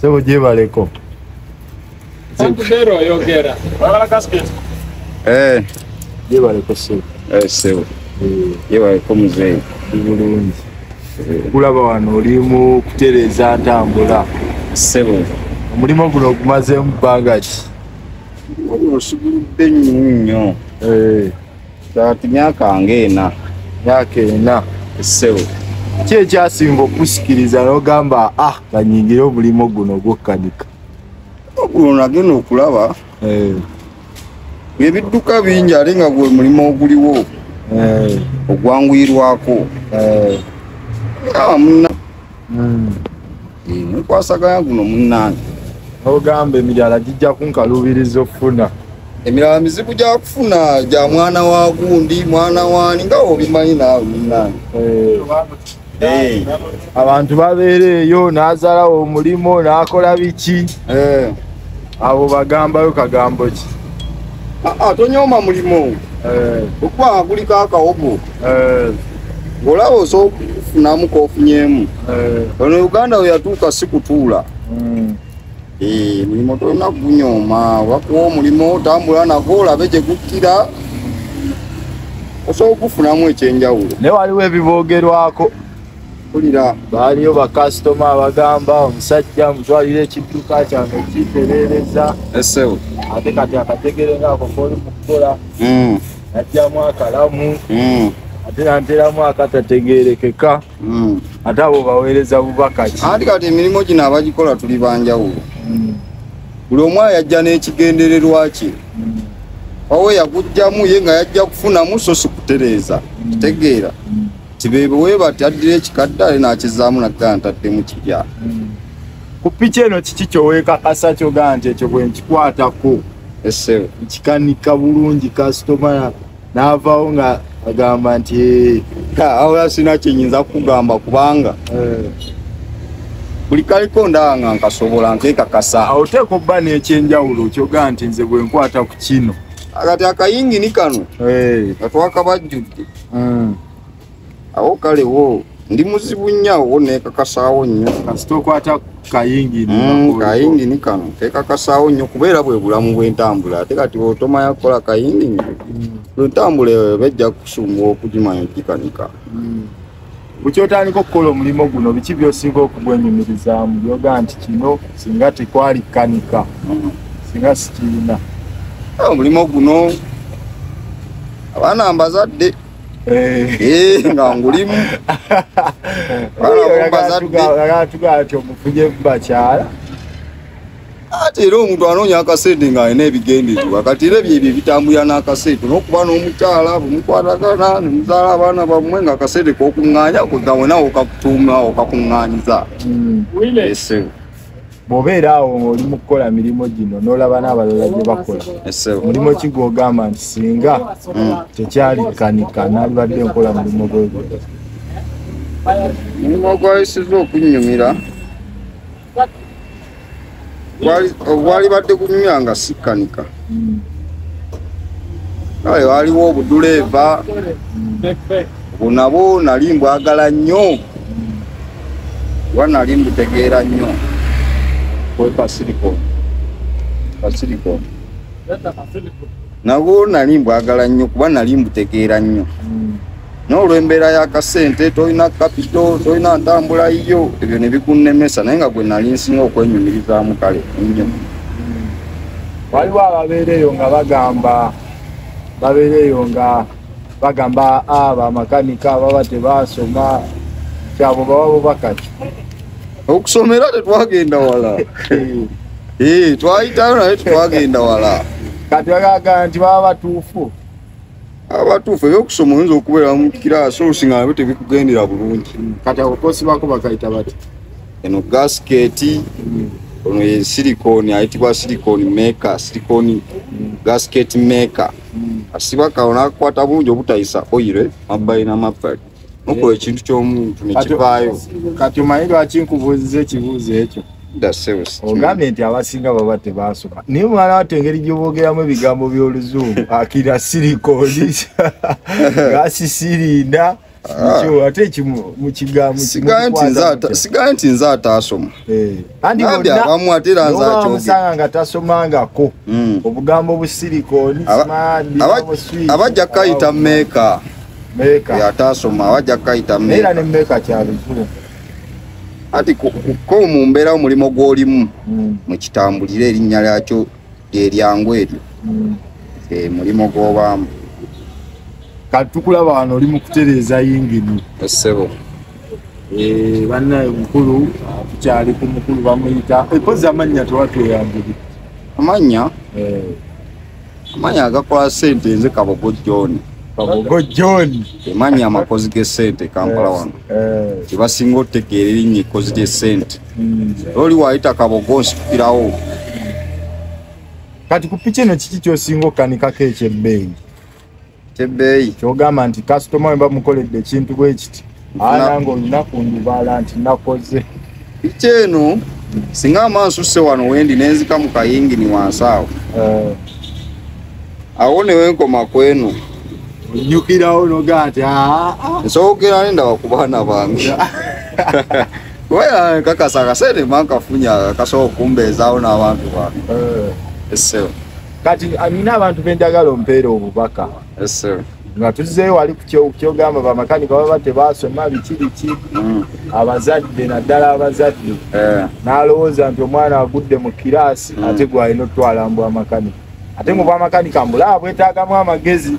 Sebo jebaleko. Kubeera oyogera. Wala casket. Jebaleko sebo. Sebo. Jebaleko muzee. Bulungi. Kulaba wano olimu kutereza ntambula. Sebo. Omulimo guno gumaze bbanga ki? Osubuludde nnyo. Kati myaka ng'ena. Myaka ena. Sebo. Ki ekyasinga okusikiriza n'ogamba kanyingire omulimo guno gw'okkanika? Guno nagenda okulaba. Ebidduka bingi ate nga gwe mulimo oguliwo. Ogwanguyirwako. Munna. Nkwasaganya guno munnange. Ogamba emirala gijja kunkalubiriza okufuna. Emirala mizibu gya kufuna gya mwana wa gundi, mwana wani nga obimanyi naawe munnange. Abantu babeereeyo n'azalawo omulimo n'akola biki? Abo bagambayo kagambo ki? Tonyooma mulimo. Okuba guliko akawogo. Ng'olaba osobola okufunamu k'ofunyemu. Ono Uganda we yatuuka si kutuula. Mulimo tolina gunyooma. Wakuwa omulimo otambula nagwo olabe gye gukkira. Osobola okufunamu ekyenjawulo. Ne waliwo ebiboogerwako. Kulira baaliyo bakasitoma abagamba omusajja mutwalire ekidduka kyange kitereereza. Ate kati akategere ngaako k'oli mu kukola. Najjamu akalamu. Ate nanteramu akatategeerekeka. Ate abo baweereza bubaka ki? Ati kati emirimu gino abagikola tuli banjawulo. Buli omu yajja n'ekigendererwa kye. Wawe yagujjamu ye nga yajja kufunamu so si kutereeza. Kitegeera. Tibebe bati addira ekikadde ale n'akizaamu naddala ntaddemu kirya. Ku piki eno kiki kyoweekakasa kyogaa nti ekyo bwe nkikwatako nkikanika bulungi kasitoma n'avaawo nga agamba nti awo sina kyenyinza kukugamba kubanga buli kaliko ndaba nga nkasobola nkeekakasa. Awo teeka obba n'ekyenjawulo kyogaa nti nze bwe nkwata ku kino. Kati akayingini kano nga twakabajjudde. Awo kale wo ndi muzibu nnyo wo neekakasaawo nnyo. Kasita okwata kayingini. Kayingini kano keekakasaawo nnyo kubeera bwe bulamu bw'entambula. Ate kati bw'otomanya kukola kayingini bw'entambula bejja kusumbuwa okugimanya okugikanika. Bukyotandika okukola omulimu guno biki by'osinga okugwenyumirizaamu byogaa nti kino singa tekwali kanika singa sikirina? Omulimu guno abaana mbazadde. Nga ngulimu. Tugati omufunye bakyala. Ate era omuntu anoonya akasente ng'alina ebigendererwa. Kati era ebyo bitambulira n'akasente. N'okuba n'omukyala bumukwatagana ne muzaala abaana bammwe ng'akasente k'okuŋŋaanya kwegawena okakutuuma okakuŋŋaanyiza. Bw'obeera awo ng'oli mu kukola mirimu gino n'olaba n'abalala gye bakola. Mulimu ki gw'ogamba nti singa tekyali kanika naalibadde nkola mulimu gwe? Mulimu ogwayisiza okunnyumira gwalibadde kunyumira nga si kanika. Kale waliwo obuduleeva obwo nabwo nali mbwagala nnyo kuba nali mbutegeera nnyo. Pasilikoni nabwo nali mbwagala nnyo kuba nali mbutegeera nnyo. N'olw'embeera y'akasente tolina kapito tolina ntambula yo ebyo ne bikunnemesa naye nga gwe nali nsinga okwenyumirizaamu kale nnyo. Waliwo ababeereeyo nga bagamba bamakanika baba tebaasoma kyabo baba bubaka ki? Okusomera tetwagenda wala. Twayitayo naye tetwagenda wala. Kati bagaga nti baba batuufu. Abatuufu ebyokusoma oyinza okubeera mu kiraasi olusinga nabyo tebikugendera bulungi. Kati abakozi bako bakayita bati? Eno gasiketi ono ye silikoni ayitibwa silikoni maker, silikoni gasiketi maker. Asiba kawo n'akwata bulungi obutayisa oyire mabbali n'amabbali. Okola ekintu ky'omuntu ne kivaayo. Kati omanyi lwaki nkubuuziza ekibuuzo ekyo? Ogambye nti abasinga baba tebaasoma. Naye omwana wattu engeri gy'oboogeramu ebigambo by'Oluzungu akira silikoni gaasi sirinda Nicho ate mu kigambo sigaye nti nze ataasoma. Andi abamu atera nze akyoge. Musanga nga tasomangako. Obugambo busirikoni smadi abajja kayita meka. Meka. Ataasoma abajja kayita meka. Era ne meka kyabizungu. Ati ko mu mbeera omulimo gw'olimu mu kitambulire erinnya lyakyo lyangu eryo. Mulimo gw'obaamu. Kati tukulaba wano oli mu kutereeza yingini. Essebo. Bannaye mukulu tukyali ku mukulu bamuyita epozi amannya tewatweyambiri. Amanya agakola ssente nze Kabogo John. Kabogo John. Emanya amakozi g'essente Kampala wano. Tebasinga otegeera erinnya ekkozi ly'essente. Oli waayita Kabogo nsitukirawo. Kati ku piki eno kiki ky'osinga okkanikako ekyebbeeyi? Kyebbeeyi ky'ogamba nti kasitoma we bamukoledde ekintu bwe kiti nange olina kundubaala nti nakoze. Piki eno singa amansusse wano wendi nenzika mu kayingini wansi awo. Awo ne wenkoma kweno. Onyukirawo nogaa nti nsookera nendaba ku baana bange. Wera kakasa akasente mankafunya kasobola okumbeezaawo n'abantu bange. Essebo. Kati nina abantu benjagala ompeera obubaka. Essebo. Nga tuzzeeyo wali kyogamba bamakanika baba tebaasoma biki abazadde naddala abazadde n'alowooza nti omwana agudde mu kiraasi ate gwalina otwala mbu amakanika. Ate mu bwamakanika mbulaba bwetaagamu amagezi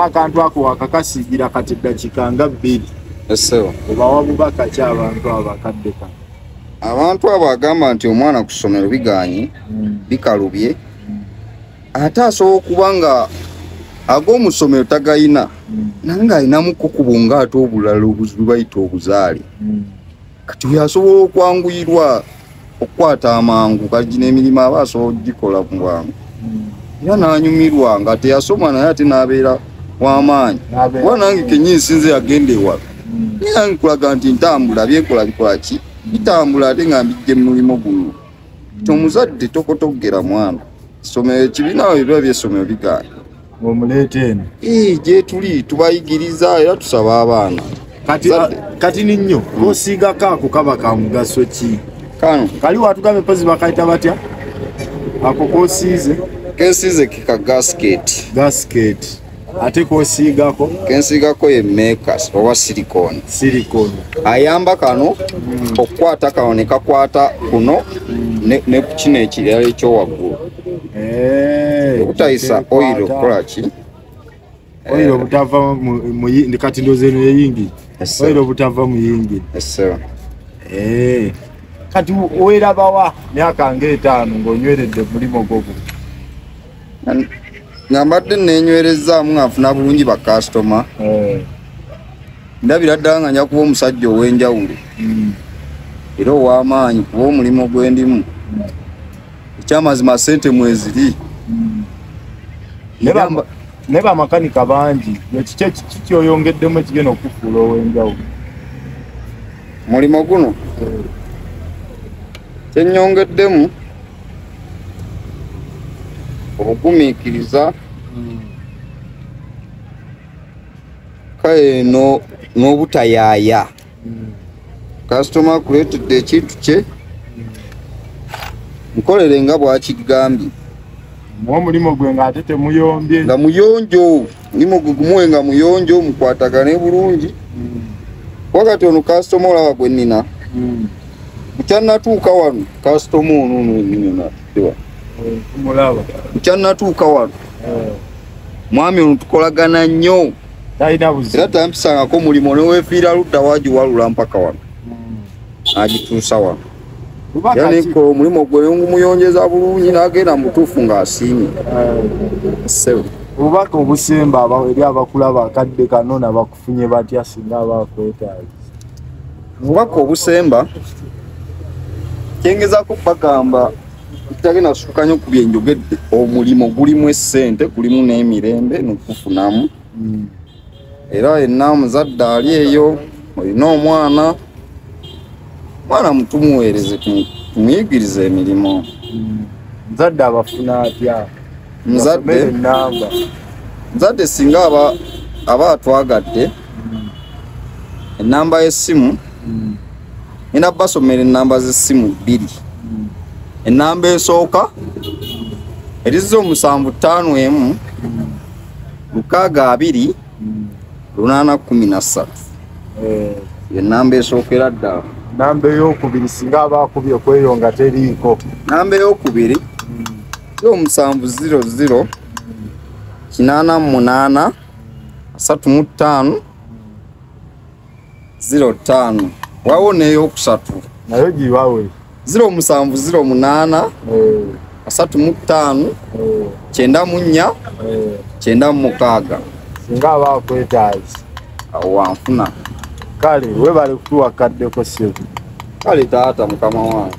akantu ako wakakasiigira kati ddakiika nga 2. Essebo. Obawa bubaka ki abantu abakadde kano? Abantu abo agamba nti omwana ku ssomero biganye bikalubye ate asobola okuba nga ag'omu ssomero tagayina nange alinamuko ku bunga ate obulala obuzibu bayita obuzaale. Kati we asobola okwanguyirwa okukwata amangu kati n'emirimu aba asobola okugikola mu bwangu. Era n'anyumirwa nga teyasoma naye ate n'abeera w'amaanyi. Kuba nange kenyini sinze yagenda ewala. Naye nkulaga nti ntambula byekola bikola ki? Bitambula ate nga mbijje mu mulimo guno. Omuzadde tokotogera mwana. Ssomero ekibiina biba by'essomero biganye. Omuleete eno. Gye tuli tubayigiriza era tusaba abaana. Kati ninyo kosiigako ako kaba ka mugaso ki? Kano kali watugambe pozi bakayita batya? Ako kosiize? Kensiize kika gasket. Ate kosiigako? Kensiigako ye makers oba silicone. Ayamba kano okukwata kano ne kakwata kuno ne ku kino ekirala ekyowaggulu. Okutayisa oil okukola ki? Oil obutava mu kati ndoze eno yeyingi. Oil obutava mu yingi. Essebo. Kati weerabawa myaka nga 5 ng'onyweredde mulimo gogo. Ngambadde nenywerezaamu ng'afuna bulungi bakasitoma. Ndabira ddala nga nja kuba omusajja ow'enjawulo. Era ow'amaanyi kuba omulimu gwe ndimu. Ekyamazima ssente mweziri. Ne bamakanika bangi kiki kyoyongeddemu ekigenda okufuula ow'enjawulo? Mulimu guno kyennyongeddemu obugumiikiriza kale n'obutayaaya. Kasitoma akuleetedde ekintu kye nkolere nga bwakigambye. Omulimo gwe ng'ate temuyombye. Nga muyonjo. Mulimo gwe gumuwe nga muyonjo mukwatagane bulungi. Wakati ono kasitoma olaba gwe nnina. Mukyannatuuka wano kasitoma ono nnina. Mulaba. Mukyannatuuka wano. Mwami ono tukolagana nnyo. Talina buzibu. Era tampisangako mulimo neweefiira ludda wagiwalula mpaka wano. Agituusa wano. Yani ko omulimo gwe ngumuyonjeza bulungi n'agenda mutuufu ng'asiimye. Essebo. Obubaka obusemba eri abakulaba akadde kano nabakufunye batya singa abakwetaaga? Obubaka obusemba kyengezako bagamba tutagenda kusukanya ku bye njogedde. Omulimo gulimu essente, gulimu n'emirembe n'okufunamu. Era yenna omuzadde ali eyo olina omwana mutumuweereze tumuyigirize emirimu. Muzadde abafuna atya? Muzadde singa aba atwagadde enamba y'essimu ina basomera enamba z'essimu 2 enamba esooka erizo 751 622 813 enamba esookera ddala. Namba ey'okubiri singa abaakubye okweyonga teriiko. Namba ey'okubiri yo 700 888 35 05 wawo n'ey'okusatu nayo gibawe 0708 35 94 96 singa abaakwetaazi awo wanfuna. kale webale kutuwakaddeko ssebo. Kale taata mukama wange.